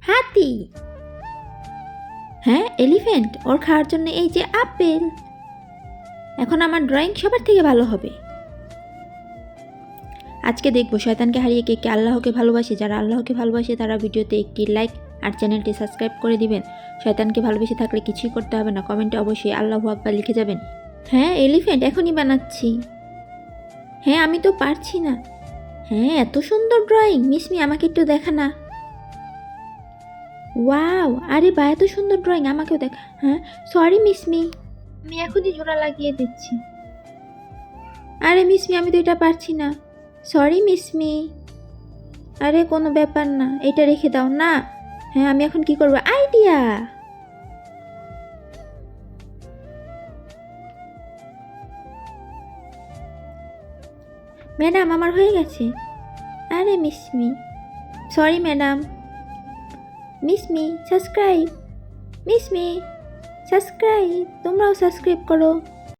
হাতি। হ্যাঁ, এলিফ্যান্ট। ওর খাওয়ার জন্য এই যে আপেল। এখন আমার ড্রয়িং সবার থেকে ভালো হবে। আজকে দেখবো শয়তানকে হারিয়ে কে কে আল্লাহকে ভালোবাসে। যারা আল্লাহকে ভালোবাসে তারা ভিডিওতে একটি লাইক আর চ্যানেলটি সাবস্ক্রাইব করে দিবেন। শয়তানকে ভালোবেসে থাকলে কিছুই করতে হবে না, কমেন্টে অবশ্যই আল্লাহু আকবার লিখে যাবেন। হ্যাঁ এলিফ্যান্ট, এখনই বানাচ্ছি। হ্যাঁ আমি তো পারছি না। হ্যাঁ এত সুন্দর ড্রয়িং, মিসমি আমাকে একটু দেখা না। ওয়াও, আরে বা এত সুন্দর ড্রয়িং, আমাকেও দেখা। হ্যাঁ সরি মিসমি, আমি এখনই জোড়া লাগিয়ে দিচ্ছি। আরে মিসমি আমি তো এটা পারছি না। সরি মিসমি। আরে কোনো ব্যাপার না, এটা রেখে দাও না। হ্যাঁ আমি এখন কি করবো, আইডিয়া। ম্যাডাম আমার হয়ে গেছে। আরে Mishmi, sorry madam. Mishmi subscribe, Mishmi subscribe, তোমরাও সাবস্ক্রাইব করো।